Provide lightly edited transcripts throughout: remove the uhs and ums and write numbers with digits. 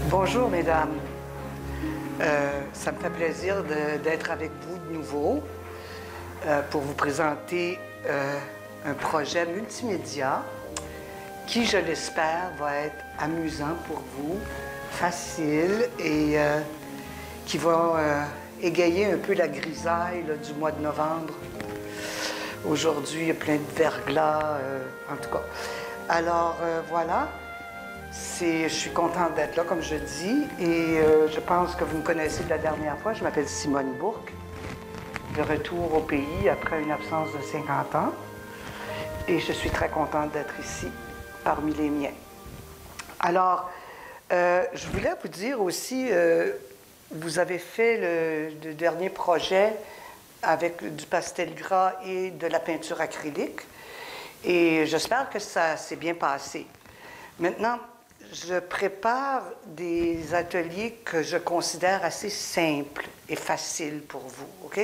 Bonjour, mesdames. Ça me fait plaisir d'être avec vous de nouveau pour vous présenter un projet multimédia qui, je l'espère, va être amusant pour vous, facile et qui va égayer un peu la grisaille là, du mois de novembre. Aujourd'hui, il y a plein de verglas, en tout cas. Alors, voilà. Je suis contente d'être là, comme je dis, et je pense que vous me connaissez de la dernière fois. Je m'appelle Simone Bourque, de retour au pays après une absence de 50 ans, et je suis très contente d'être ici, parmi les miens. Alors, je voulais vous dire aussi, vous avez fait le dernier projet avec du pastel gras et de la peinture acrylique, et j'espère que ça s'est bien passé. Maintenant, je prépare des ateliers que je considère assez simples et faciles pour vous, OK?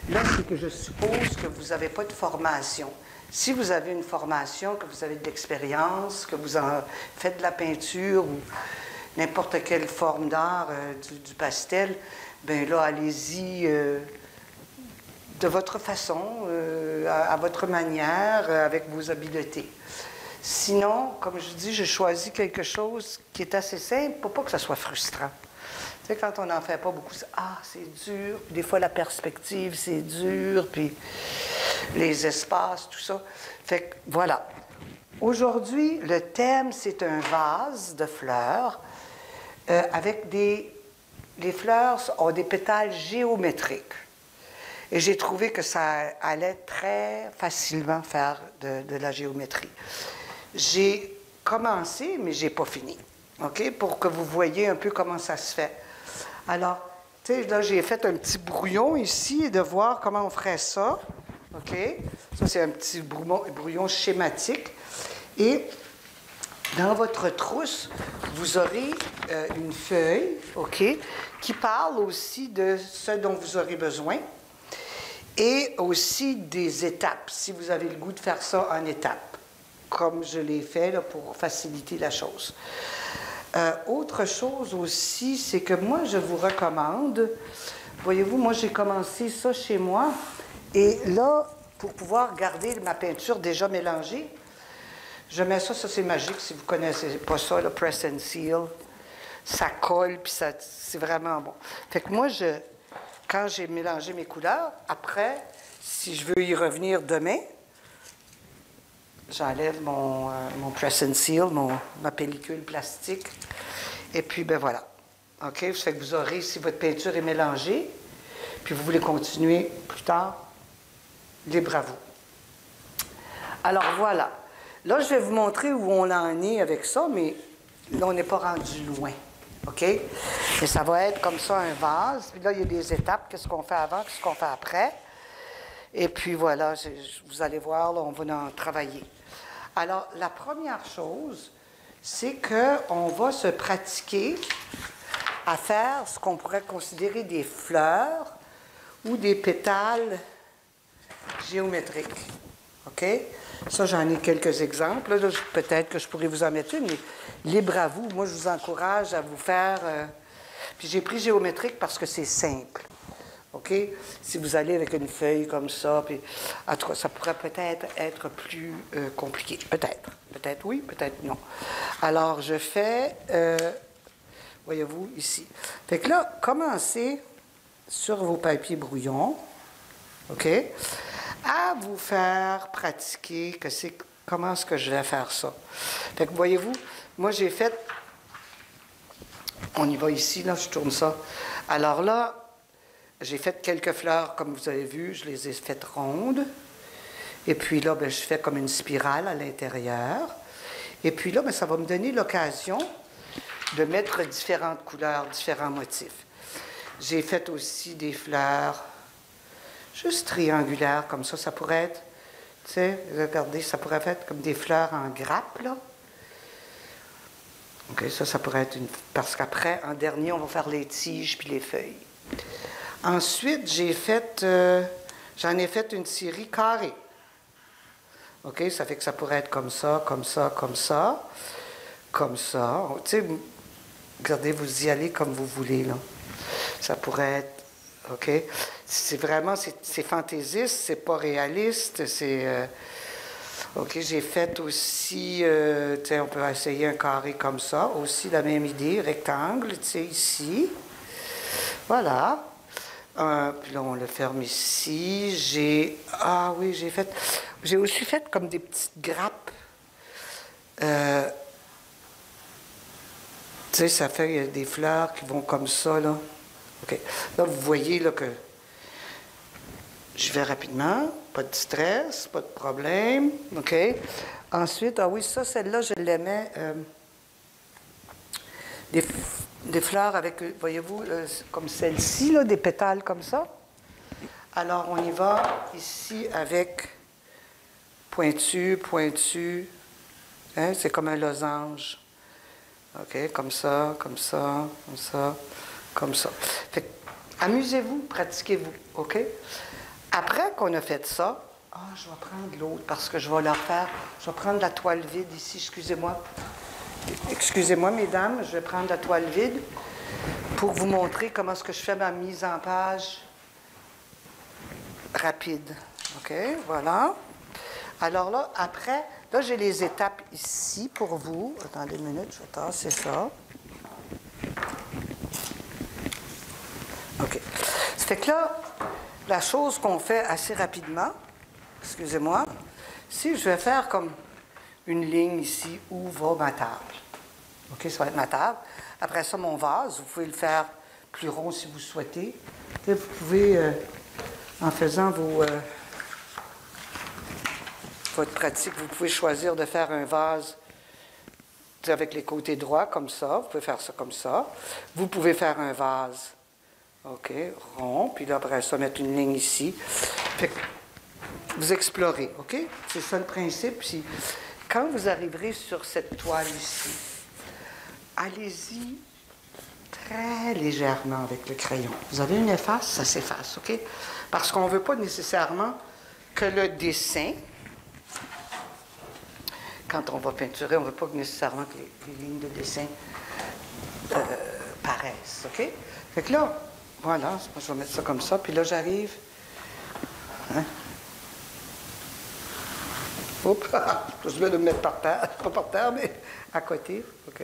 Là, c'est que je suppose que vous n'avez pas de formation. Si vous avez une formation, que vous avez de l'expérience, que vous en faites de la peinture ou n'importe quelle forme d'art, du pastel, bien là, allez-y de votre façon, à votre manière, avec vos habiletés. Sinon, comme je dis, j'ai choisi quelque chose qui est assez simple pour pas que ça soit frustrant. Tu sais, quand on n'en fait pas beaucoup, c'est dur. Des fois, la perspective, c'est dur, puis les espaces, tout ça. Fait que, voilà. Aujourd'hui, le thème, c'est un vase de fleurs avec les fleurs ont des pétales géométriques. Et j'ai trouvé que ça allait très facilement faire de la géométrie. J'ai commencé, mais je n'ai pas fini, OK? Pour que vous voyez un peu comment ça se fait. Alors, tu sais, là, j'ai fait un petit brouillon ici de voir comment on ferait ça, OK? Ça, c'est un petit brouillon schématique. Et dans votre trousse, vous aurez une feuille, OK, qui parle aussi de ce dont vous aurez besoin et aussi des étapes, si vous avez le goût de faire ça en étapes, comme je l'ai fait là, pour faciliter la chose. Autre chose aussi, c'est que moi, je vous recommande, voyez-vous, moi, j'ai commencé ça chez moi, et là, pour pouvoir garder ma peinture déjà mélangée, je mets ça c'est magique, si vous ne connaissez pas ça, le press and seal, ça colle, puis c'est vraiment bon. Fait que moi, quand j'ai mélangé mes couleurs, après, si je veux y revenir demain, j'enlève mon press and seal, ma pellicule plastique, et puis, ben voilà. OK? Ça fait que vous aurez, si votre peinture est mélangée, puis vous voulez continuer plus tard, libre à vous. Alors, voilà. Là, je vais vous montrer où on en est avec ça, mais là, on n'est pas rendu loin. OK? Et ça va être comme ça, un vase. Puis là, il y a des étapes. Qu'est-ce qu'on fait avant, qu'est-ce qu'on fait après. Et puis voilà, vous allez voir, là, on va en travailler. Alors, la première chose, c'est qu'on va se pratiquer à faire ce qu'on pourrait considérer des fleurs ou des pétales géométriques. OK? Ça, j'en ai quelques exemples. Là, peut-être que je pourrais vous en mettre une, mais libre à vous. Moi, je vous encourage à vous faire... Puis j'ai pris géométrique parce que c'est simple. OK? Si vous allez avec une feuille comme ça, puis en tout cas, ça pourrait peut-être être plus compliqué. Peut-être. Peut-être oui, peut-être non. Alors, je fais... voyez-vous, ici. Fait que là, commencez sur vos papiers brouillons. OK? À vous faire pratiquer comment est-ce que je vais faire ça. Fait que voyez-vous, moi j'ai fait, on y va ici, là, je tourne ça. Alors là, j'ai fait quelques fleurs, comme vous avez vu, je les ai faites rondes. Et puis là, ben, je fais comme une spirale à l'intérieur. Et puis là, ben, ça va me donner l'occasion de mettre différentes couleurs, différents motifs. J'ai fait aussi des fleurs juste triangulaires, comme ça pourrait être, tu sais, regardez, ça pourrait être comme des fleurs en grappe, là. OK, ça pourrait être une... Parce qu'après, en dernier, on va faire les tiges puis les feuilles. Ensuite, j'en ai fait une série carrée. OK? Ça fait que ça pourrait être comme ça, comme ça, comme ça, comme ça. Tu sais, regardez, vous y allez comme vous voulez, là. Ça pourrait être, OK? C'est vraiment, c'est fantaisiste, c'est pas réaliste, c'est... OK, j'ai fait aussi, tu sais, on peut essayer un carré comme ça, aussi la même idée, rectangle, tu sais, ici. Voilà. Puis là, on le ferme ici. Ah oui, j'ai aussi fait comme des petites grappes. Tu sais, ça fait des fleurs qui vont comme ça, là. OK. Là, vous voyez, là, que je vais rapidement. Pas de stress, pas de problème. OK. Ensuite, ah oui, ça, celle-là, je l'aimais. Des fleurs avec, voyez-vous, comme celle-ci, là, des pétales comme ça. Alors, on y va ici avec pointu, pointu. Hein, c'est comme un losange. OK, comme ça, comme ça, comme ça, comme ça. Fait que, amusez-vous, pratiquez-vous, OK? Après qu'on a fait ça, je vais prendre l'autre parce que je vais leur faire, je vais prendre la toile vide ici, excusez-moi. Excusez-moi, mesdames, je vais prendre la toile vide pour vous montrer comment est-ce que je fais ma mise en page rapide. OK, voilà. Alors là, après, là, j'ai les étapes ici pour vous. Attendez une minute, je vais tasser ça. OK. Ça fait que là, la chose qu'on fait assez rapidement, excusez-moi, si je vais faire comme une ligne ici où va ma table. OK, ça va être ma table. Après ça, mon vase, vous pouvez le faire plus rond si vous souhaitez. Et vous pouvez, en faisant votre pratique, vous pouvez choisir de faire un vase avec les côtés droits, comme ça. Vous pouvez faire ça comme ça. Vous pouvez faire un vase, OK, rond. Puis là, après ça, mettre une ligne ici. Fait que vous explorez, OK? C'est ça le principe. Puis, quand vous arriverez sur cette toile ici, allez-y très légèrement avec le crayon. Vous avez une efface, ça s'efface, OK? Parce qu'on ne veut pas nécessairement que le dessin, quand on va peinturer, on ne veut pas nécessairement que les lignes de dessin paraissent, OK? Fait que là, voilà, je vais mettre ça comme ça, puis là, j'arrive. Hein? Oups, je vais le mettre par terre, pas par terre, mais à côté, OK?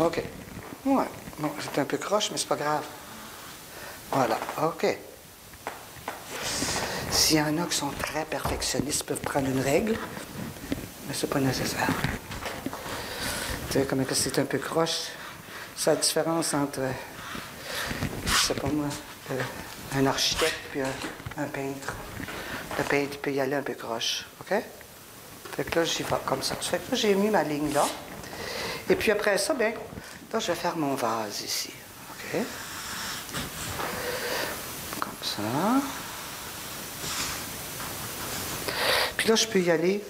OK. Ouais. Bon, c'est un peu croche, mais c'est pas grave. Voilà. OK. S'il y en a qui sont très perfectionnistes, peuvent prendre une règle, mais c'est pas nécessaire. Tu sais, comme c'est un peu croche, c'est la différence entre, je sais pas moi, un architecte puis un peintre. Le peintre, il peut y aller un peu croche. OK? Fait que là, j'y vais comme ça. Fait que là, j'ai mis ma ligne là. Et puis après ça, bien, là, je vais faire mon vase ici. OK? Comme ça. Puis là, je peux y aller.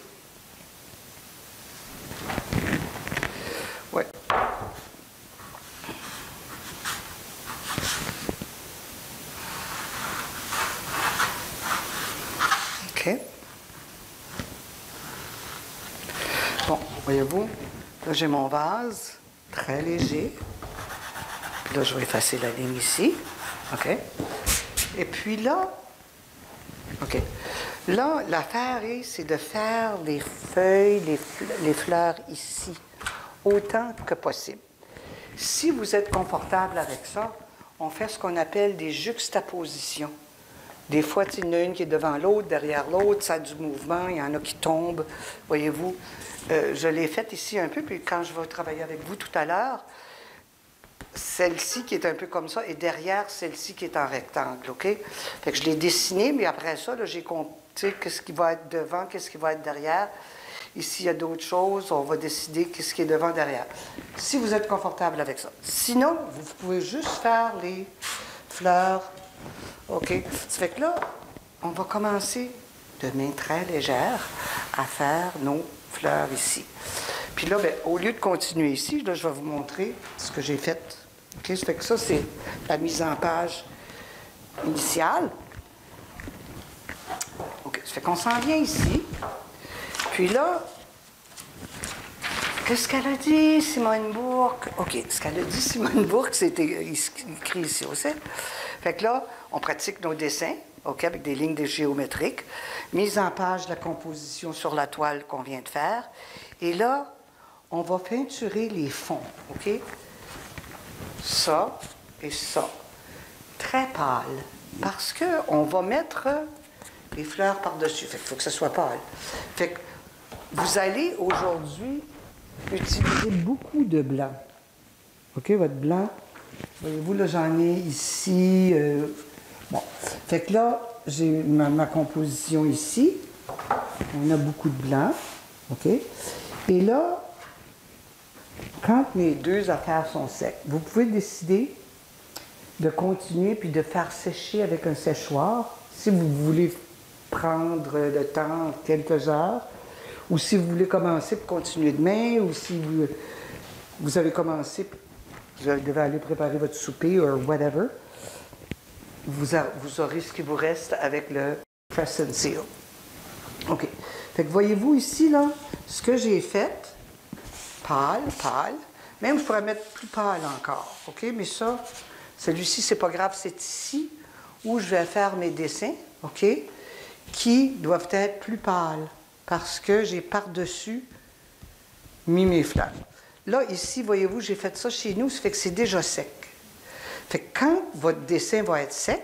Ouais. OK. Bon, voyez-vous, là, j'ai mon vase, très léger. Puis là, je vais effacer la ligne ici. OK? Et puis là, OK. Là, l'affaire, c'est de faire les feuilles, les fleurs ici, autant que possible. Si vous êtes confortable avec ça, on fait ce qu'on appelle des juxtapositions. Des fois, il y en a une qui est devant l'autre, derrière l'autre, ça a du mouvement, il y en a qui tombent, voyez-vous. Je l'ai faite ici un peu, puis quand je vais travailler avec vous tout à l'heure, celle-ci qui est un peu comme ça, et derrière celle-ci qui est en rectangle, OK? Fait que je l'ai dessinée, mais après ça, là, j'ai compris qu'est-ce qui va être devant, qu'est-ce qui va être derrière. Ici, il y a d'autres choses, on va décider qu'est-ce qui est devant, derrière. Si vous êtes confortable avec ça. Sinon, vous pouvez juste faire les fleurs, OK? Ça fait que là, on va commencer de main très légère à faire nos fleurs ici. Puis là, bien, au lieu de continuer ici, là, je vais vous montrer ce que j'ai fait OK? Ça fait que ça, c'est la mise en page initiale. OK, ça fait qu'on s'en vient ici. Puis là, qu'est-ce qu'elle a dit, Simone Bourque? OK, ce qu'elle a dit, Simone Bourque, c'est écrit ici aussi. Fait que là, on pratique nos dessins, OK, avec des lignes géométriques. Mise en page de la composition sur la toile qu'on vient de faire. Et là, on va peinturer les fonds, OK? Ça et ça. Très pâle. Parce qu'on va mettre les fleurs par-dessus. Fait qu'il faut que ça soit pâle. Fait que vous allez aujourd'hui utiliser beaucoup de blanc. OK, votre blanc. Voyez-vous, là, j'en ai ici. Bon. Fait que là, j'ai ma composition ici. On a beaucoup de blanc. OK? Et là, quand mes deux affaires sont secs, vous pouvez décider de continuer puis de faire sécher avec un séchoir si vous voulez prendre le temps, quelques heures, ou si vous voulez commencer pour continuer demain, ou si vous avez commencé, vous devez aller préparer votre souper ou whatever, vous aurez ce qui vous reste avec le Press and Seal. OK. Fait que voyez-vous ici, là, ce que j'ai fait, pâle, pâle. Même, je pourrais mettre plus pâle encore. OK? Mais ça, celui-ci, c'est pas grave. C'est ici où je vais faire mes dessins, OK? Qui doivent être plus pâles parce que j'ai par-dessus mis mes fleurs. Là, ici, voyez-vous, j'ai fait ça chez nous, ça fait que c'est déjà sec. Fait que quand votre dessin va être sec,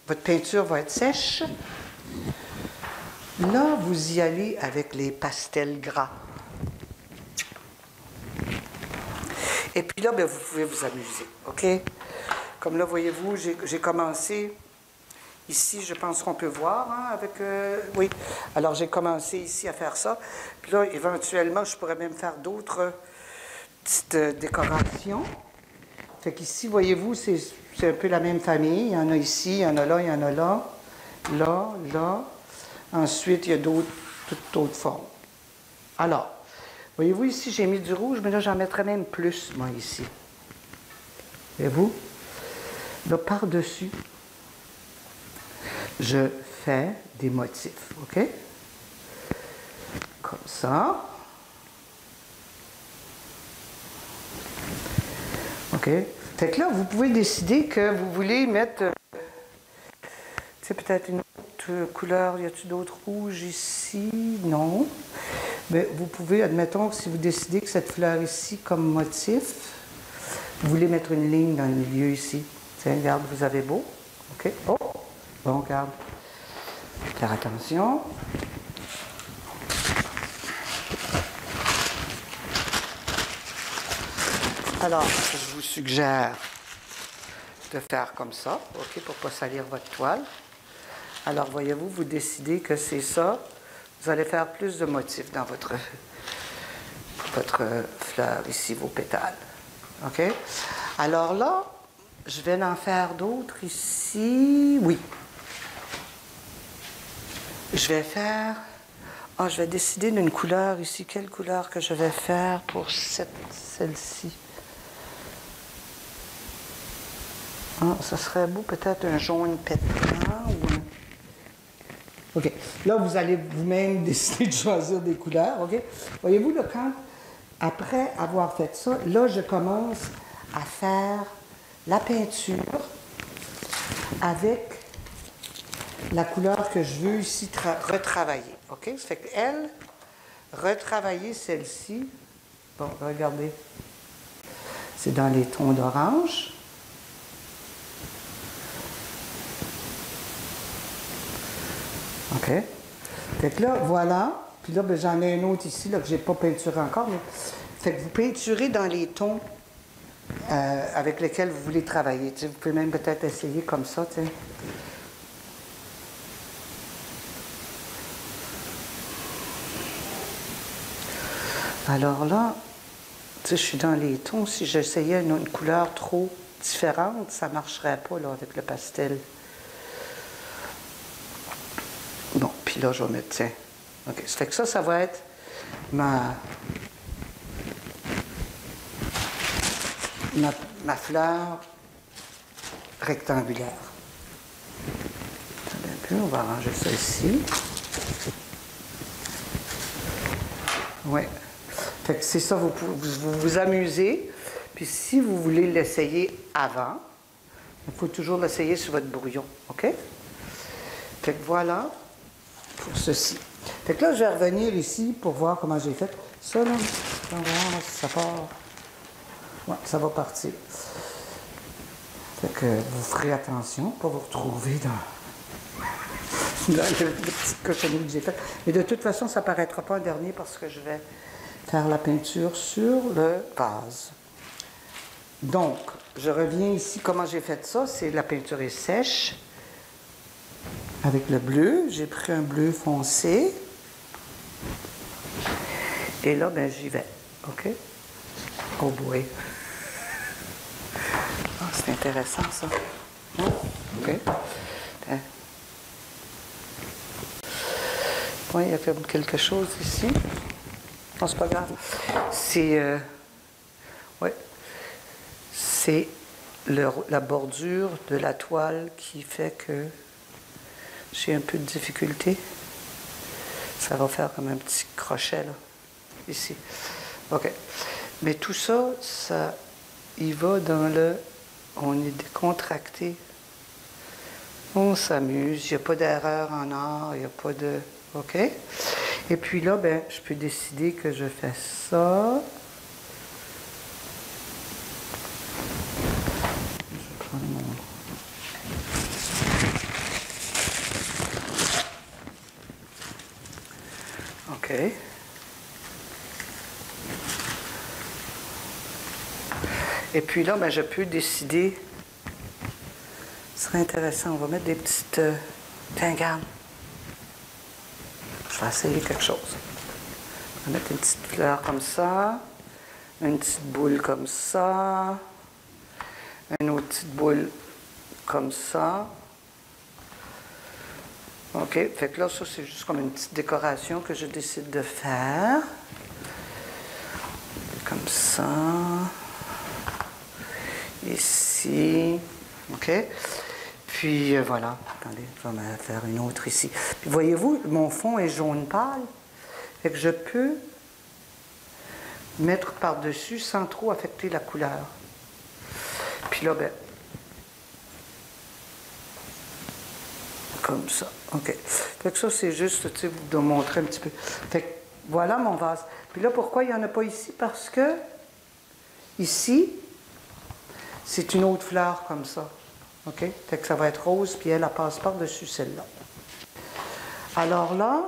votre peinture va être sèche, là, vous y allez avec les pastels gras. Et puis là, bien, vous pouvez vous amuser, OK? Comme là, voyez-vous, j'ai commencé ici, je pense qu'on peut voir, hein, avec... oui. Alors, j'ai commencé ici à faire ça. Puis là, éventuellement, je pourrais même faire d'autres petites décorations. Fait qu'ici, voyez-vous, c'est un peu la même famille. Il y en a ici, il y en a là, il y en a là. Là, là. Ensuite, il y a toutes d'autres formes. Alors, voyez-vous, ici, j'ai mis du rouge, mais là, j'en mettrais même plus, moi, ici. Voyez-vous? Là, par-dessus, je fais des motifs, OK? Comme ça. OK? Fait que là, vous pouvez décider que vous voulez mettre, tu sais, peut-être une autre couleur. Y a-t-il d'autres rouges ici? Non. Mais vous pouvez, admettons, si vous décidez que cette fleur ici, comme motif, vous voulez mettre une ligne dans le milieu ici. Tiens, regarde, vous avez beau. OK? Oh! Bon, regarde. Faire attention. Alors, je vous suggère de faire comme ça, OK, pour ne pas salir votre toile. Alors, voyez-vous, vous décidez que c'est ça. Vous allez faire plus de motifs dans votre fleur ici, vos pétales. OK? Alors là, je vais en faire d'autres ici. Oui. Je vais faire... Ah, je vais décider d'une couleur ici. Quelle couleur que je vais faire pour celle-ci? Ah, ça serait beau, peut-être un jaune pétant ou un... OK. Là, vous allez vous-même décider de choisir des couleurs, OK? Voyez-vous, là, après avoir fait ça, là, je commence à faire la peinture avec la couleur que je veux ici retravailler, OK? Ça fait qu'elle, retravailler celle-ci, bon, regardez, c'est dans les tons d'orange. OK? Fait que là, voilà. Puis là, ben, j'en ai un autre ici là, que je n'ai pas peinturé encore. Mais... Fait que vous peinturez dans les tons avec lesquels vous voulez travailler. T'sais, vous pouvez même peut-être essayer comme ça. T'sais. Alors là, je suis dans les tons. Si j'essayais une couleur trop différente, ça ne marcherait pas là, avec le pastel. Bon, puis là, je vais mettre, tiens. OK, ça fait que ça va être ma fleur rectangulaire. Attendez un peu, on va arranger ça ici. Oui. Fait que c'est ça, vous vous amusez. Puis si vous voulez l'essayer avant, il faut toujours l'essayer sur votre brouillon. OK? Fait que voilà pour ceci. Fait que là, je vais revenir ici pour voir comment j'ai fait. Ça, là, on va voir si ça part. Ouais, ça va partir. Fait que vous ferez attention, pas vous retrouver dans la petite cochonnerie que j'ai faite. Mais de toute façon, ça ne paraîtra pas en dernier parce que je vais faire la peinture sur le vase. Donc, je reviens ici. Comment j'ai fait ça? C'est la peinture est sèche. Avec le bleu, j'ai pris un bleu foncé. Et là, ben, j'y vais. OK? Oh boy! Ah, c'est intéressant, ça. OK. Oui, il y a comme quelque chose ici. Non, c'est pas grave. C'est... oui. C'est la bordure de la toile qui fait que j'ai un peu de difficulté. Ça va faire comme un petit crochet, là, ici. OK. Mais tout ça, ça, il va dans le... On est décontracté. On s'amuse. Il n'y a pas d'erreur en art. Il n'y a pas de... OK? Et puis là, ben, je peux décider que je fais ça. Je vais prendre mon... OK. Et puis là, ben, je peux décider. Ce serait intéressant. On va mettre des petites... Tiens, regarde. Je vais essayer quelque chose. On va mettre une petite fleur comme ça. Une petite boule comme ça. Une autre petite boule comme ça. OK. Fait que là, ça, c'est juste comme une petite décoration que je décide de faire. Comme ça. Ici. OK. Puis voilà. Attendez, je vais me faire une autre ici. Puis voyez-vous, mon fond est jaune pâle. Fait que je peux mettre par-dessus sans trop affecter la couleur. Puis là, ben, comme ça. OK. Fait que ça, c'est juste, tu sais, vous montrer un petit peu. Fait que voilà mon vase. Puis là, pourquoi il n'y en a pas ici? Parce que ici, c'est une autre fleur comme ça. OK? Fait que ça va être rose, puis elle passe par-dessus celle-là. Alors là,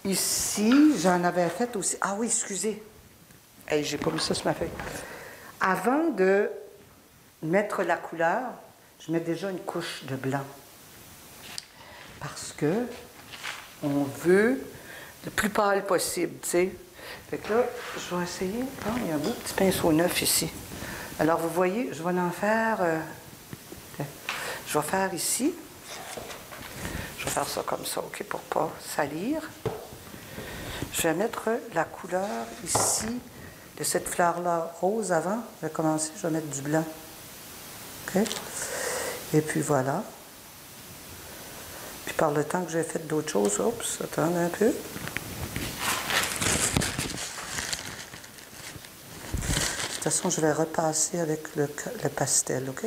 ici, j'en avais fait aussi... Ah oui, excusez. Hey, j'ai pas mis ça sur ma feuille. Avant de mettre la couleur, je mets déjà une couche de blanc. Parce que on veut le plus pâle possible, tu sais. Fait que là, je vais essayer... Ah, il y a un beau petit pinceau neuf ici. Alors, vous voyez, je vais en faire... je vais faire ici. Je vais faire ça comme ça, OK, pour ne pas salir. Je vais mettre la couleur ici de cette fleur-là rose avant. Je vais commencer, je vais mettre du blanc. OK? Et puis voilà. Puis par le temps que j'ai fait d'autres choses, oups, attendez un peu. De toute façon, je vais repasser avec le pastel, OK?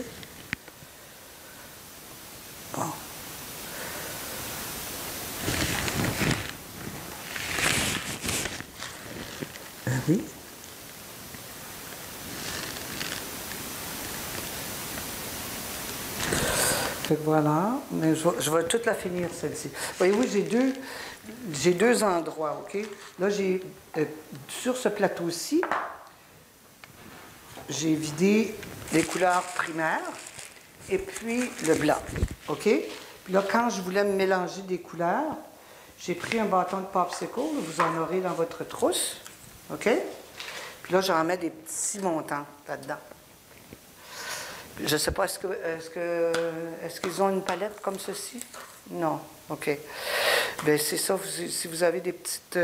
Bon. Oui. Fait que voilà, mais je vais toute la finir celle-ci. Voyez-vous, j'ai deux endroits, OK? Là, j'ai sur ce plateau-ci, j'ai vidé les couleurs primaires et puis le blanc, OK? Puis là, quand je voulais me mélanger des couleurs, j'ai pris un bâton de popsicle, vous en aurez dans votre trousse, OK? Puis là, j'en mets des petits montants là-dedans. Je ne sais pas, est-ce qu'ils ont une palette comme ceci? Non. OK. Bien, c'est ça. Si vous avez des petites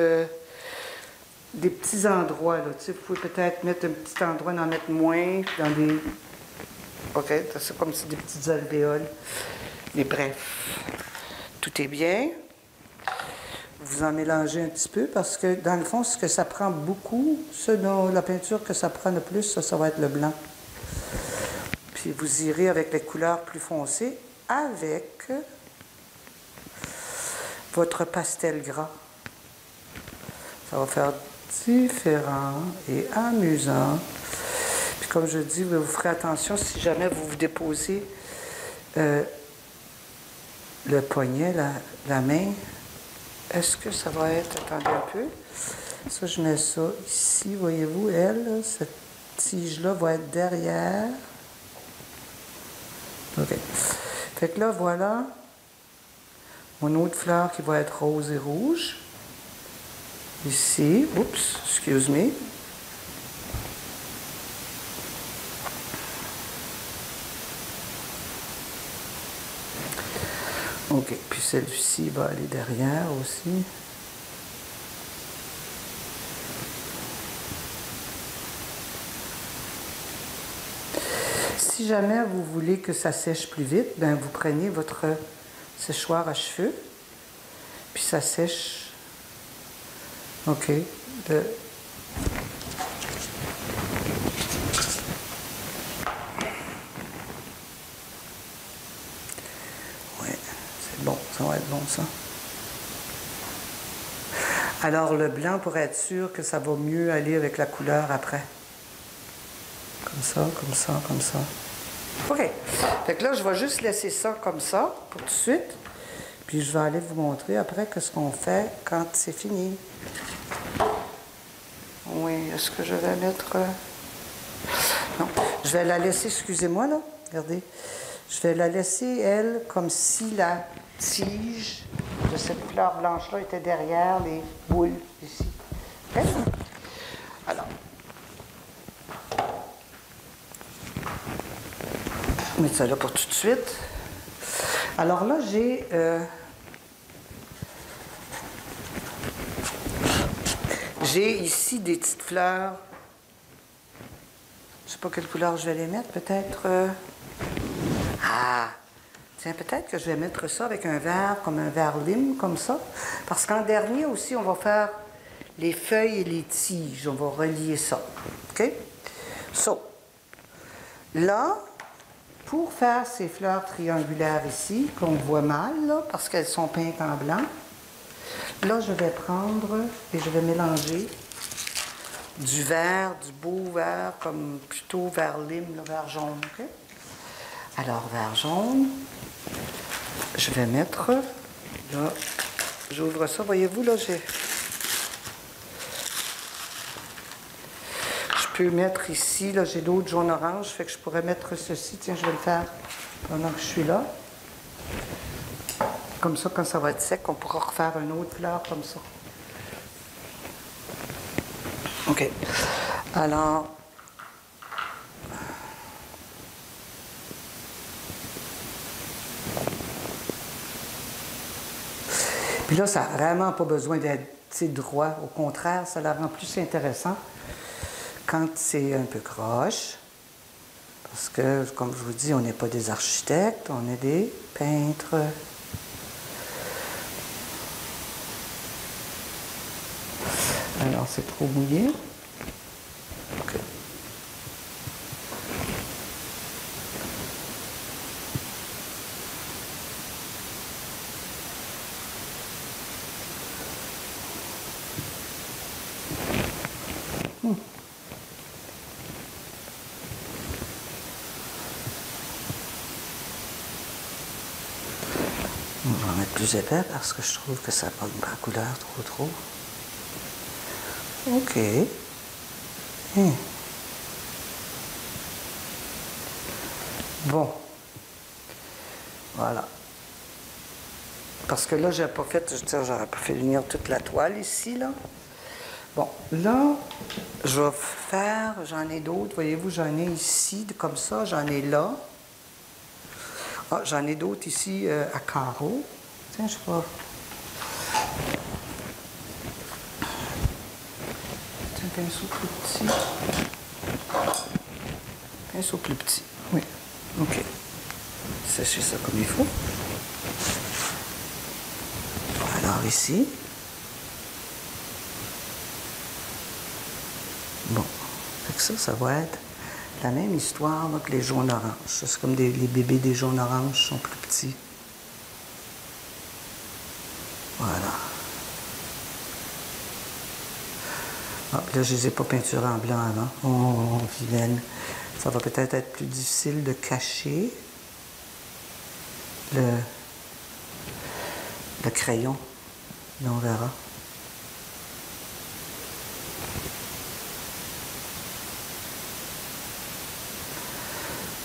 des petits endroits, là. Tu sais, vous pouvez peut-être mettre un petit endroit, en mettre moins, dans des... OK, c'est comme si des petites alvéoles. Mais bref, tout est bien. Vous en mélangez un petit peu parce que, dans le fond, ce que ça prend beaucoup, la peinture que ça prend le plus, ça va être le blanc. Puis vous irez avec les couleurs plus foncées avec votre pastel gras. Ça va faire différent et amusant. Puis comme je dis, vous ferez attention si jamais vous vous déposez le poignet, la main. Est-ce que ça va être... Attendez un peu. Ça, je mets ça ici. Voyez-vous, elle, cette tige-là va être derrière. OK. Fait que là, voilà mon autre fleur qui va être rose et rouge. Ici. Oups, excuse me. OK. Puis celle-ci va aller derrière aussi. Si jamais vous voulez que ça sèche plus vite, ben vous prenez votre séchoir à cheveux, puis ça sèche. OK. Oui, c'est bon, ça va être bon ça. Alors le blanc, pour être sûr que ça va mieux aller avec la couleur après. Comme ça, comme ça, comme ça. OK. Fait que là, je vais juste laisser ça comme ça pour tout de suite. Puis je vais aller vous montrer après ce qu'on fait quand c'est fini. Oui, est-ce que je vais mettre... Non, je vais la laisser, excusez-moi là, regardez. Je vais la laisser, elle, comme si la tige de cette fleur blanche-là était derrière les boules ici. OK? Alors... Je vais mettre ça là pour tout de suite. Alors là, j'ai ici des petites fleurs. Je ne sais pas quelle couleur je vais les mettre. Peut-être... Ah! Tiens, peut-être que je vais mettre ça avec un vert, comme un vert lime, comme ça. Parce qu'en dernier aussi, on va faire les feuilles et les tiges. On va relier ça. OK? So, là... Pour faire ces fleurs triangulaires ici, qu'on voit mal, là, parce qu'elles sont peintes en blanc, là, je vais prendre et je vais mélanger du vert, du beau vert, comme plutôt vert lime, là, vert jaune. Okay? Alors, vert jaune, je vais mettre, là, j'ouvre ça, voyez-vous, là, j'ai... Je peux mettre ici, là j'ai d'autres jaune-orange, fait que je pourrais mettre ceci. Tiens, je vais le faire pendant que je suis là. Comme ça, quand ça va être sec, on pourra refaire une autre fleur comme ça. OK. Alors... Puis là, ça n'a vraiment pas besoin d'être droit. Au contraire, ça la rend plus intéressant quand c'est un peu croche, parce que, comme je vous dis, on n'est pas des architectes, on est des peintres. Alors, c'est trop mouillé. OK. On va en mettre plus épais parce que je trouve que ça n'a pas une couleur trop. OK. Bon. Voilà. Parce que là, j'ai pas fait, j'aurais pas fait venir toute la toile ici, là. Bon, là, je vais faire, j'en ai d'autres, voyez-vous, j'en ai ici, comme ça, j'en ai là. Ah, j'en ai d'autres ici à carreaux. Tiens, je vais... pinceau plus petit. Pinceau plus petit, oui. OK. Sécher ça comme il faut. Alors ici. Bon. Fait que ça va être la même histoire là, que les jaunes-oranges. C'est comme les bébés des jaunes-oranges sont plus petits. Voilà. Ah, là, je ne les ai pas peinturés en blanc avant. Oh, vilaine. Ça va peut-être être plus difficile de cacher le crayon. Là, on verra.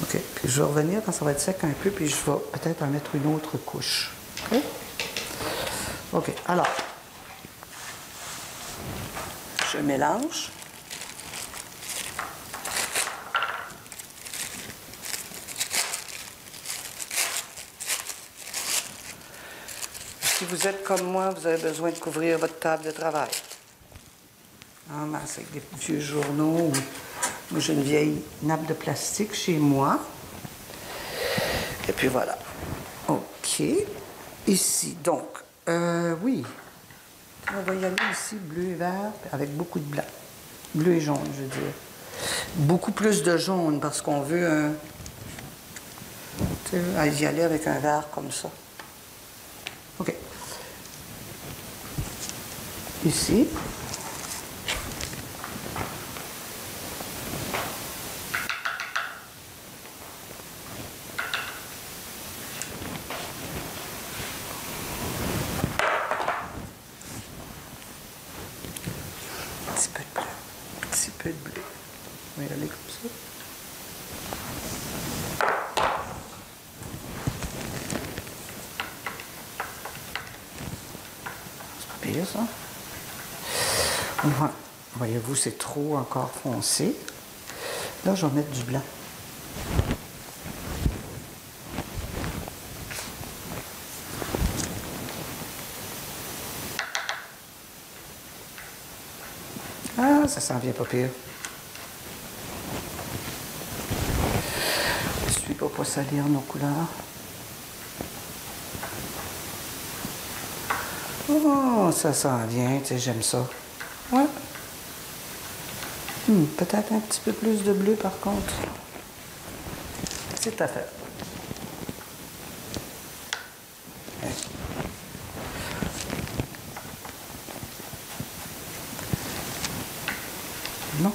OK. Puis je vais revenir quand ça va être sec un peu, puis je vais peut-être en mettre une autre couche. OK? OK. Alors, je mélange. Si vous êtes comme moi, vous avez besoin de couvrir votre table de travail. C'est avec des vieux journaux. Moi, j'ai une vieille nappe de plastique chez moi. Et puis voilà. OK. Ici, donc, oui. On va y aller ici, bleu et vert, avec beaucoup de blanc. Bleu et jaune, je veux dire. Beaucoup plus de jaune, parce qu'on veut y aller avec un vert comme ça. OK. Ici. Petit peu de bleu. On va y aller comme ça. C'est pas pire, ça. Voyez-vous, c'est trop encore foncé. Là, je vais mettre du blanc. Ah, ça s'en vient pas pire. Je suis pas salir nos couleurs. Oh, ça s'en vient, tu sais, j'aime ça. Ouais. Peut-être un petit peu plus de bleu, par contre. C'est à faire. Ouais. Non.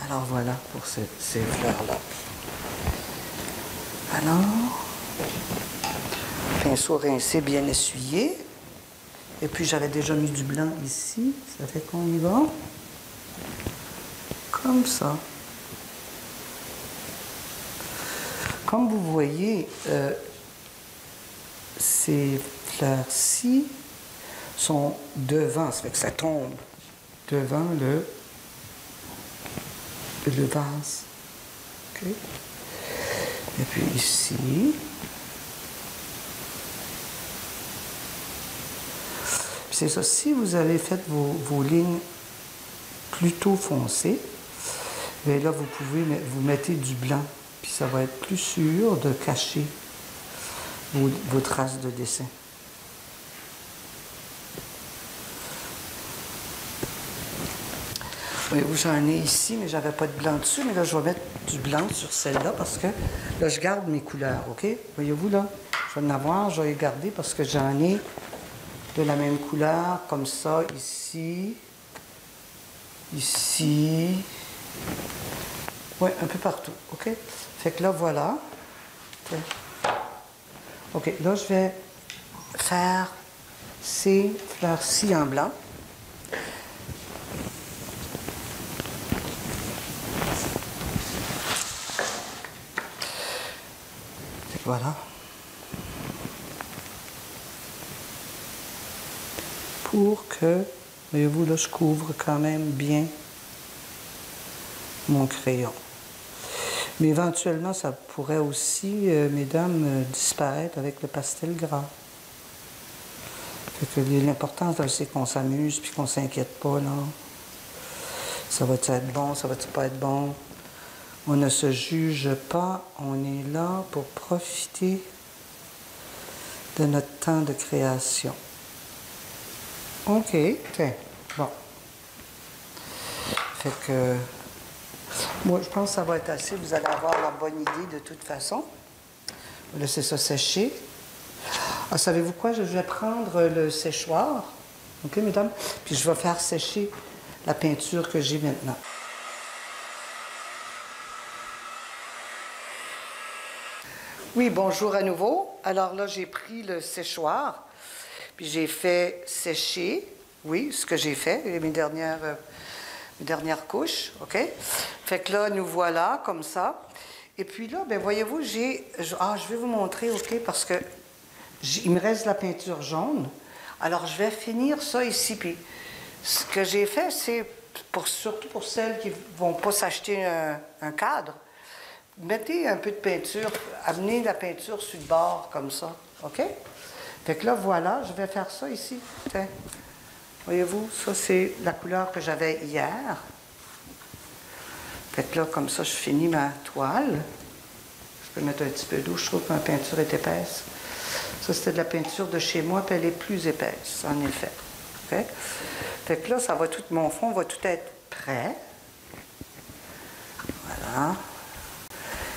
Alors voilà pour ces fleurs-là. Alors, pinceau rincé, bien essuyé. Et puis j'avais déjà mis du blanc ici. Ça fait qu'on y va. Comme ça. Comme vous voyez, ces fleurs-ci sont devant, ça fait que ça tombe devant le vase. OK? Et puis ici. C'est ça, si vous avez fait vos lignes plutôt foncées, bien là, vous mettez du blanc, puis ça va être plus sûr de cacher vos traces de dessin. Voyez-vous, j'en ai ici, mais j'avais pas de blanc dessus, mais là, je vais mettre du blanc sur celle-là parce que là, je garde mes couleurs, OK? Voyez-vous, là, je vais en avoir, je vais les garder parce que j'en ai de la même couleur, comme ça, ici, ici, oui, un peu partout, OK? Fait que là, voilà. OK, là, je vais faire ces fleurs-ci en blanc. Fait que voilà. Pour que, voyez-vous, là, je couvre quand même bien mon crayon. Mais éventuellement, ça pourrait aussi, mesdames, disparaître avec le pastel gras. Fait que l'important, c'est qu'on s'amuse puis qu'on s'inquiète pas, là. Ça va-tu être bon, ça va-tu pas être bon? On ne se juge pas, on est là pour profiter de notre temps de création. OK, tiens, bon. Fait que, moi, je pense que ça va être assez. Vous allez avoir la bonne idée de toute façon. On va laisser ça sécher. Ah, savez-vous quoi? Je vais prendre le séchoir, OK, mesdames? Puis je vais faire sécher la peinture que j'ai maintenant. Oui, bonjour à nouveau. Alors là, j'ai pris le séchoir, puis j'ai fait sécher, oui, ce que j'ai fait, mes dernières couches, OK? Fait que là, nous voilà, comme ça. Et puis là, bien, voyez-vous, je vais vous montrer, OK, parce que il me reste de la peinture jaune. Alors, je vais finir ça ici, puis ce que j'ai fait, c'est, surtout pour celles qui ne vont pas s'acheter un cadre, mettez un peu de peinture, amenez la peinture sur le bord, comme ça, OK? Fait que là, voilà, je vais faire ça ici. Tiens. Voyez-vous, ça, c'est la couleur que j'avais hier. Fait que là, comme ça, je finis ma toile. Je peux mettre un petit peu d'eau, je trouve que ma peinture est épaisse. Ça, c'était de la peinture de chez moi, puis elle est plus épaisse, en effet. OK? Fait que là, ça va tout, mon fond va tout être prêt. Voilà.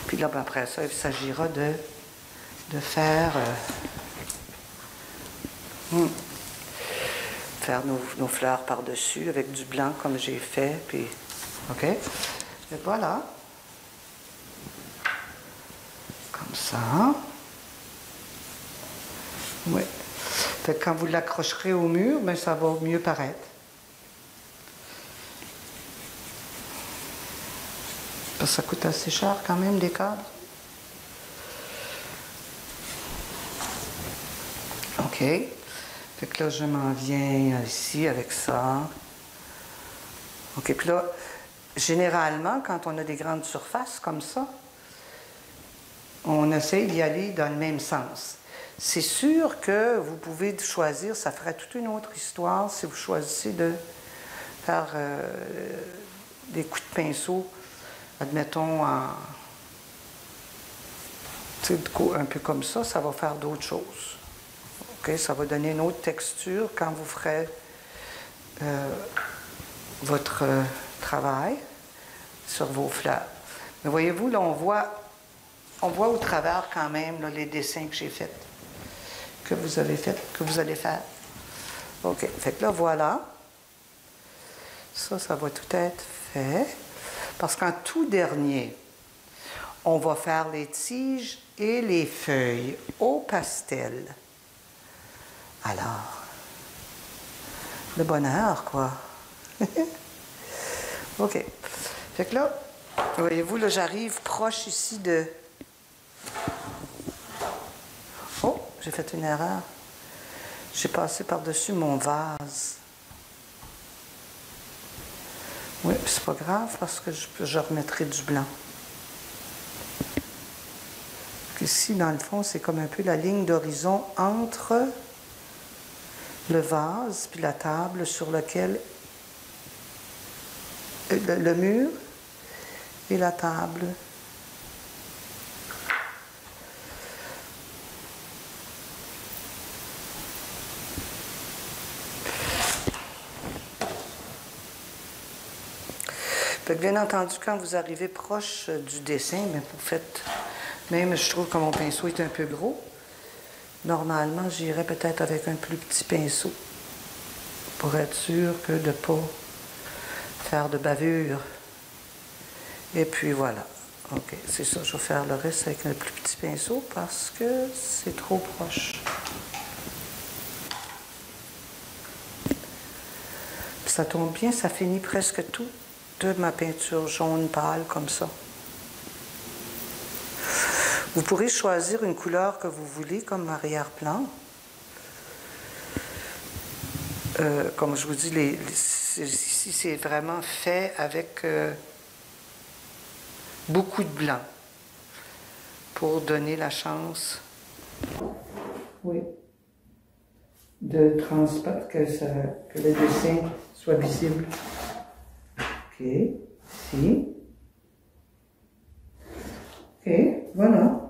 Puis là, ben, après ça, il s'agira de faire, faire nos fleurs par-dessus avec du blanc comme j'ai fait. Puis, OK? Et voilà. Comme ça. Oui. Fait que quand vous l'accrocherez au mur, ben, ça va mieux paraître. Parce que ça coûte assez cher quand même, des cadres. OK. Fait que là, je m'en viens ici avec ça. OK. Puis là, généralement, quand on a des grandes surfaces comme ça, on essaie d'y aller dans le même sens. C'est sûr que vous pouvez choisir, ça ferait toute une autre histoire si vous choisissez de faire des coups de pinceau, admettons, un peu comme ça, ça va faire d'autres choses. Okay? Ça va donner une autre texture quand vous ferez votre travail sur vos fleurs. Mais voyez-vous, là, on voit au travers quand même là, les dessins que j'ai faits, que vous avez fait, que vous allez faire. OK. Fait que là, voilà. Ça va tout être fait. Parce qu'en tout dernier, on va faire les tiges et les feuilles au pastel. Alors, le bonheur, quoi. OK. Fait que là, voyez-vous, là, j'arrive proche ici de... Oh, j'ai fait une erreur. J'ai passé par-dessus mon vase. Oui, c'est pas grave parce que je remettrai du blanc. Ici, dans le fond, c'est comme un peu la ligne d'horizon entre le vase puis la table sur lequel le mur et la table. Bien entendu, quand vous arrivez proche du dessin, bien, vous faites, même je trouve que mon pinceau est un peu gros. Normalement, j'irais peut-être avec un plus petit pinceau pour être sûr que de ne pas faire de bavure. Et puis voilà. OK, c'est ça. Je vais faire le reste avec un plus petit pinceau parce que c'est trop proche. Puis ça tombe bien, ça finit presque tout de ma peinture jaune pâle comme ça. Vous pourrez choisir une couleur que vous voulez comme arrière-plan. Comme je vous dis, ici c'est vraiment fait avec beaucoup de blanc pour donner la chance, oui, que le dessin soit visible. OK. OK, ici. OK, voilà.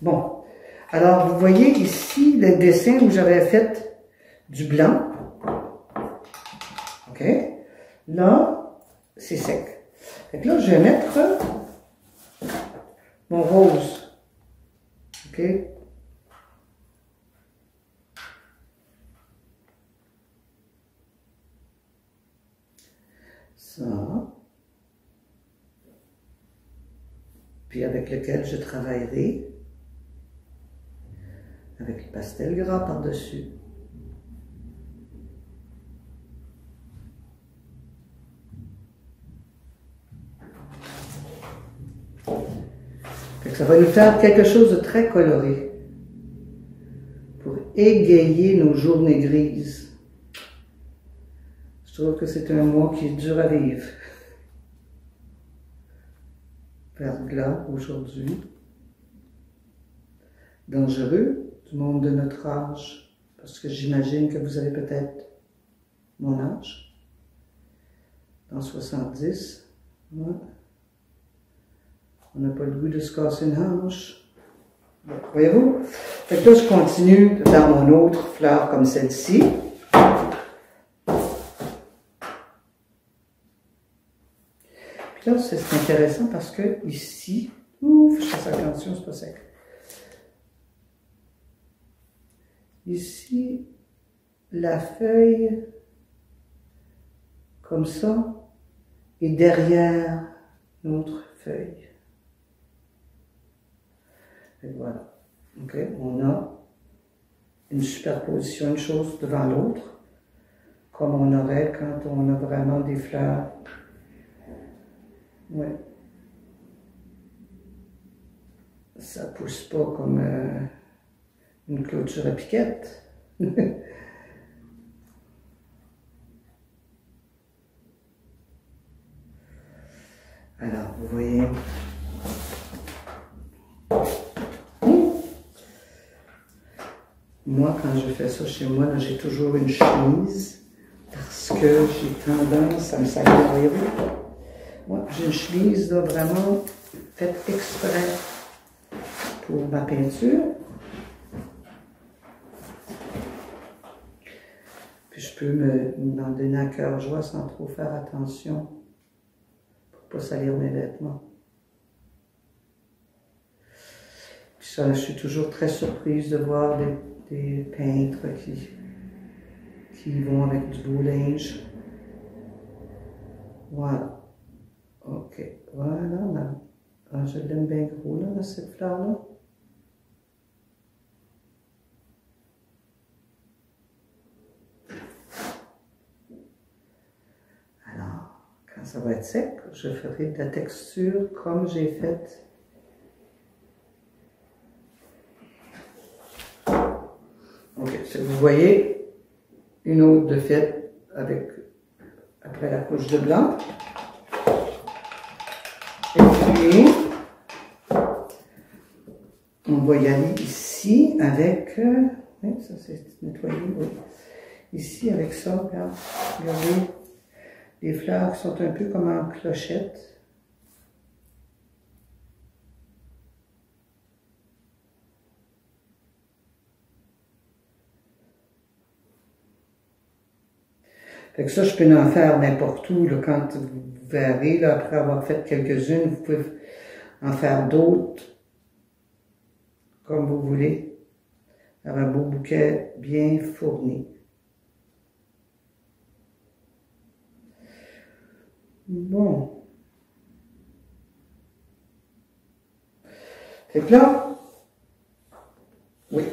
Bon. Alors, vous voyez ici le dessin où j'avais fait du blanc. OK. Là, c'est sec. Fait que là, je vais mettre mon rose. OK. Ça. Puis avec lequel je travaillerai avec le pastel gras par-dessus. Ça va nous faire quelque chose de très coloré pour égayer nos journées grises. Je trouve que c'est un mois qui est dur à vivre. Verglas aujourd'hui. Dangereux du monde de notre âge, parce que j'imagine que vous avez peut-être mon âge, dans 70. Ouais. On n'a pas le goût de se casser une hanche. Voyez-vous? Fait que là, je continue de faire mon autre fleur comme celle-ci. Puis là, c'est intéressant parce que ici, ouf, je fasse attention, c'est pas sec. Ici, la feuille, comme ça, est derrière notre feuille. Et voilà. OK, on a une superposition, une chose devant l'autre, comme on aurait quand on a vraiment des fleurs. Ouais. Ça pousse pas comme une clôture à piquette. Alors, vous voyez. Moi, quand je fais ça chez moi, j'ai toujours une chemise parce que j'ai tendance à me salir. Moi, j'ai une chemise là, vraiment faite exprès pour ma peinture. Puis je peux m'en donner à cœur joie sans trop faire attention pour ne pas salir mes vêtements. Puis ça, je suis toujours très surprise de voir des peintres qui vont avec du beau linge. Voilà. OK. Voilà. Ah, je l'aime bien gros, là, dans cette fleur-là. Alors, quand ça va être sec, je ferai de la texture comme j'ai fait. OK. Vous voyez, une autre de fait après la couche de blanc. Et puis, on va y aller ici avec, oui, ça c'est nettoyé, oui. Ici avec ça, regarde, regardez, les fleurs qui sont un peu comme en clochette. Fait que ça, je peux en faire n'importe où, là, quand vous verrez, là, après avoir fait quelques-unes, vous pouvez en faire d'autres, comme vous voulez, avoir un beau bouquet bien fourni. Bon. Fait que là, oui.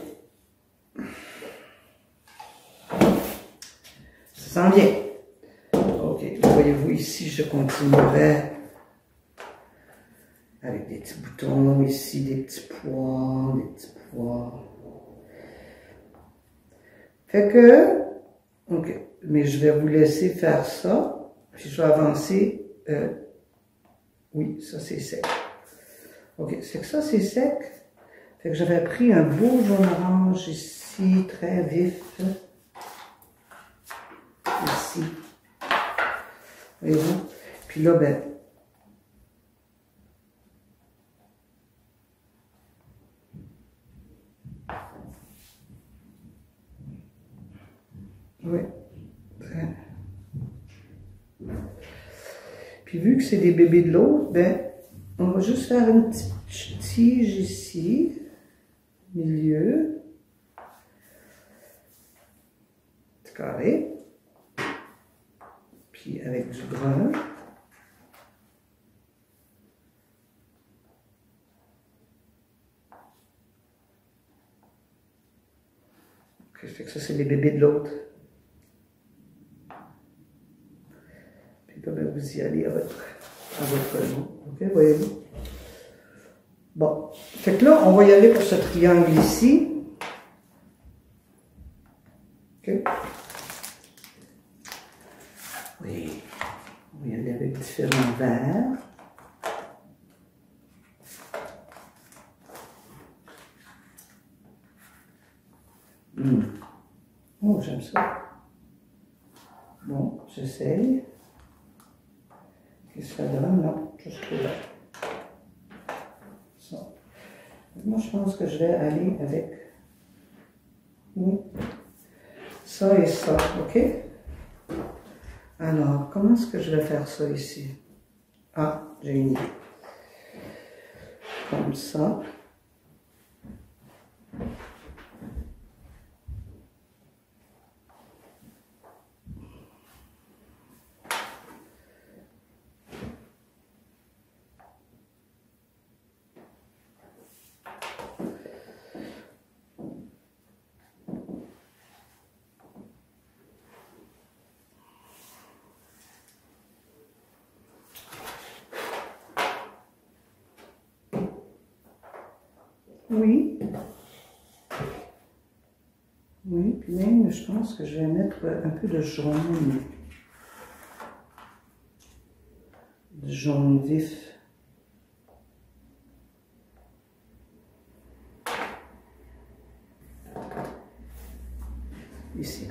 Ça sent bien. OK, voyez-vous ici, je continuerai avec des petits boutons, ici des petits pois, des petits pois. Fait que, OK, mais je vais vous laisser faire ça, puis je vais avancer. Oui, ça c'est sec. OK, c'est que ça c'est sec. Fait que j'avais pris un beau jaune-orange ici, très vif. Ici. Voyez-vous? Puis là, ben, oui. Puis vu que c'est des bébés de l'autre, ben, on va juste faire une petite tige ici, milieu, petit carré, puis avec du brun. Ok, fait que ça c'est les bébés de l'autre. Puis là, ben, vous y allez à votre goût. Ok, voyez-vous? Bon, fait que là, on va y aller pour ce triangle ici. Ok. Oui, on va y aller avec différents verres. Oh, j'aime ça. Bon, j'essaye. Qu'est-ce que ça donne? Non, juste là. Ça. Moi, je pense que je vais aller avec oui, ça et ça, ok? Alors, comment est-ce que je vais faire ça ici? Ah, j'ai une idée. Comme ça. Oui. Oui, puis même, je pense que je vais mettre un peu de jaune. Du jaune vif. Ici.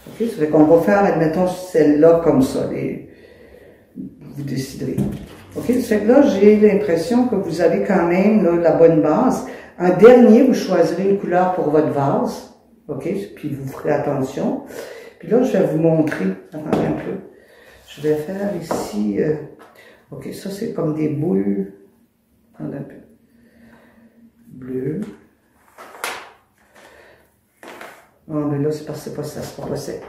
Ok, ça fait qu'on va faire, admettons, celle-là comme ça. Vous déciderez. Ok, ça fait que là, j'ai l'impression que vous avez quand même là, la bonne base. En dernier, vous choisirez une couleur pour votre vase. Ok, puis vous ferez attention. Puis là, je vais vous montrer. Attendez un peu. Je vais faire ici. Ok, ça c'est comme des boules. Attendez un peu. Bleu. Oh, mais là, c'est parce que c'est pas ça, c'est pas possible.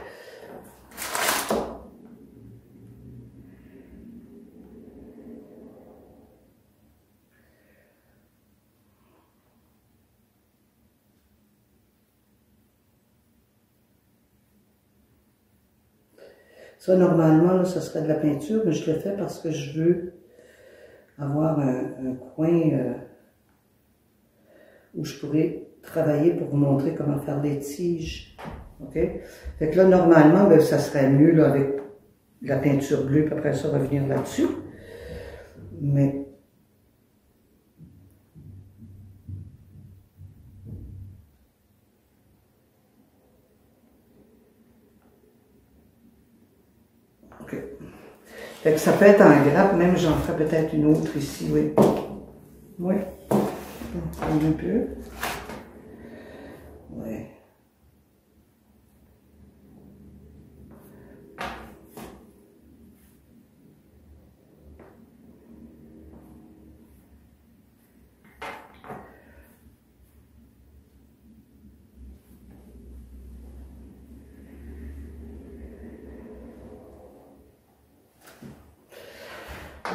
Ça, normalement, là, ça serait de la peinture, mais je le fais parce que je veux avoir un coin où je pourrais travailler pour vous montrer comment faire des tiges. OK? Fait que là, normalement, ben, ça serait mieux là, avec la peinture bleue, puis après ça, revenir là-dessus. Mais OK. Fait que ça peut être en grappe, même j'en ferai peut-être une autre ici, oui. Oui. On prend un peu. Oui.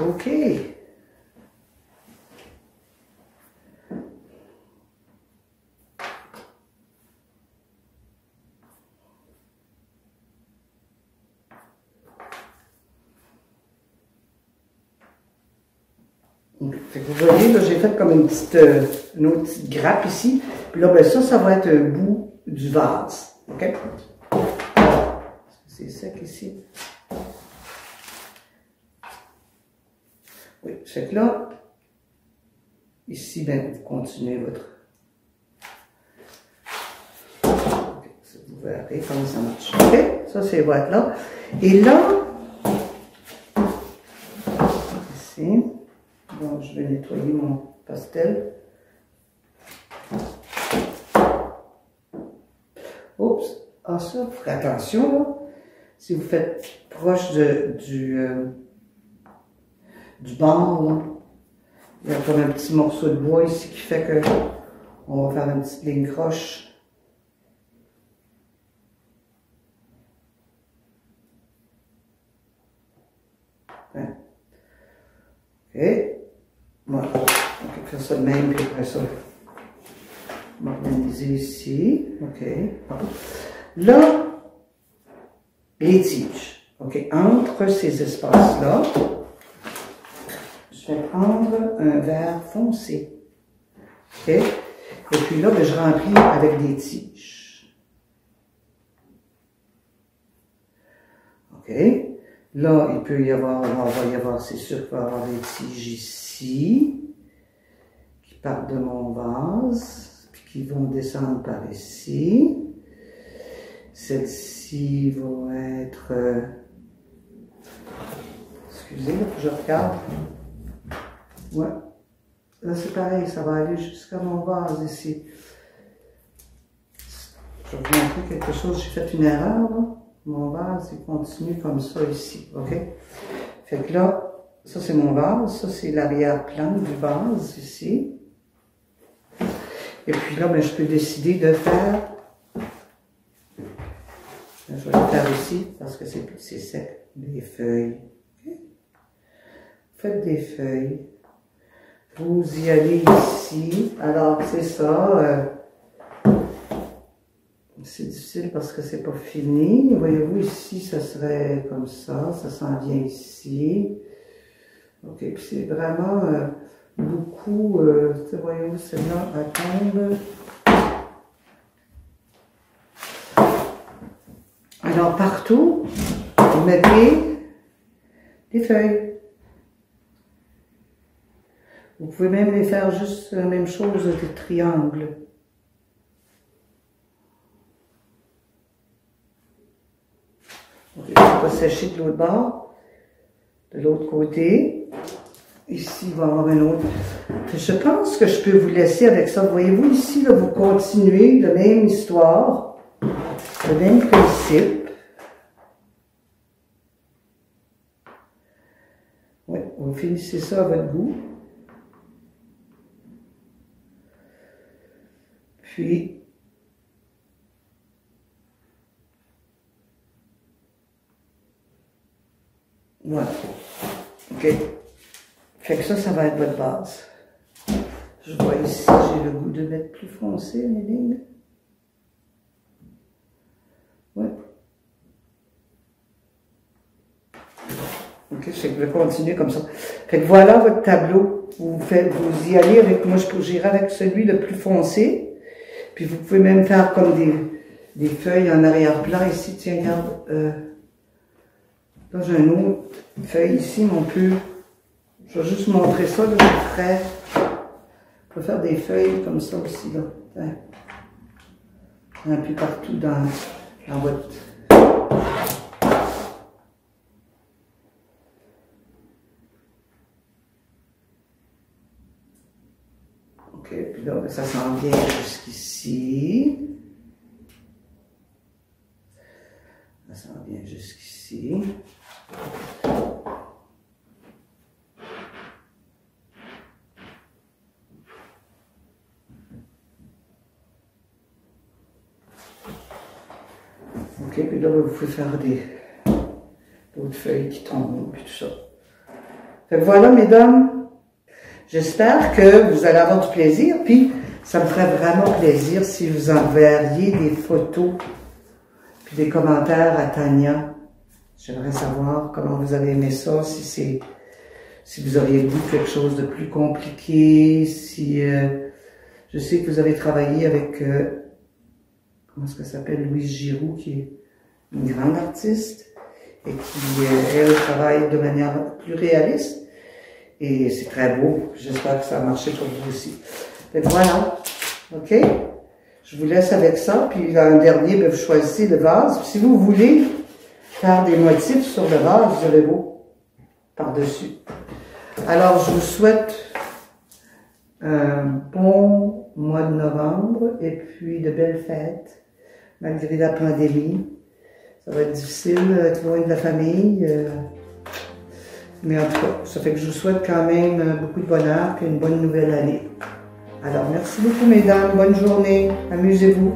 OK. Fait que vous voyez, là, j'ai fait comme une autre petite grappe ici. Puis là, ben ça va être un bout du vase. OK? C'est sec ici. Oui, fait que là, ici, ben, vous continuez votre... Okay, vous Vous verrez comment ça marche. OK? Ça, c'est les boîtes là. Et là, ici, bon, je vais nettoyer mon pastel. Oups! Ah, ça, faites attention, là. Si vous faites proche du bord, là, il y a comme un petit morceau de bois ici qui fait que on va faire une petite ligne croche. Hein. OK. Voilà. On peut faire ça de même, puis après ça, on va organiser ici. OK. Là, les tiges. OK. Entre ces espaces-là, je vais prendre un vert foncé. OK? Et puis là, ben, je remplis avec des tiges. OK? Là, il peut y avoir, on va y avoir, c'est sûr qu'il va y avoir des tiges ici, qui partent de mon vase, puis qui vont descendre par ici. Celle-ci va être, excusez, là, je regarde. Ouais. Là, c'est pareil, ça va aller jusqu'à mon vase ici. Je vais vous montrer quelque chose, j'ai fait une erreur, là. Mon vase, il continue comme ça ici, OK? Fait que là, ça c'est mon vase, ça c'est l'arrière-plan du vase ici. Et puis là, ben, je peux décider de faire, je vais le faire ici parce que c'est sec, des feuilles. Okay? Faites des feuilles. Vous y allez ici. Alors, c'est ça. C'est difficile parce que c'est pas fini. Voyez-vous, ici, ça serait comme ça s'en vient ici. OK, puis c'est vraiment beaucoup, voyez-vous, celle-là, à tombe. Alors, partout, vous mettez des feuilles. Vous pouvez même les faire juste la même chose, des triangles. On va sécher de l'autre bord, de l'autre côté. Ici, il va y avoir un autre. Je pense que je peux vous laisser avec ça. Voyez-vous, ici, là, vous continuez la même histoire, le même principe. Oui, vous finissez ça à votre goût. Puis, voilà. OK. Fait que ça va être votre base. Je vois ici, j'ai le goût de mettre plus foncé les lignes. Ouais. OK, je vais continuer comme ça. Fait que voilà votre tableau. Vous y allez avec, moi j'irai avec celui le plus foncé. Puis vous pouvez même faire comme des feuilles en arrière-plan ici. Tiens, regarde. Là, j'ai une autre feuille ici, mais on peut... Je vais juste montrer ça, là, je ferai... On peut faire des feuilles comme ça aussi, là. Un peu partout dans votre... OK, puis là, ça s'en vient jusqu'ici. Ça s'en vient jusqu'ici. OK, puis là, vous pouvez faire d'autres feuilles qui tombent, puis tout ça. Fait que voilà, mesdames. J'espère que vous allez avoir du plaisir, puis ça me ferait vraiment plaisir si vous enverriez des photos, puis des commentaires à Tania. J'aimerais savoir comment vous avez aimé ça, si vous auriez voulu quelque chose de plus compliqué, si je sais que vous avez travaillé avec comment est-ce qu'elle s'appelle, Louise Giroux, qui est une grande artiste et qui elle travaille de manière plus réaliste et c'est très beau. J'espère que ça a marché pour vous aussi. Donc voilà, ok. Je vous laisse avec ça. Puis en dernier, bien, vous choisissez le vase. Puis, si vous voulez faire des motifs sur le vase, vous avez beau par-dessus. Alors, je vous souhaite un bon mois de novembre et puis de belles fêtes, malgré la pandémie. Ça va être difficile d'être loin de la famille, mais en tout cas, ça fait que je vous souhaite quand même beaucoup de bonheur et une bonne nouvelle année. Alors, merci beaucoup, mesdames. Bonne journée. Amusez-vous.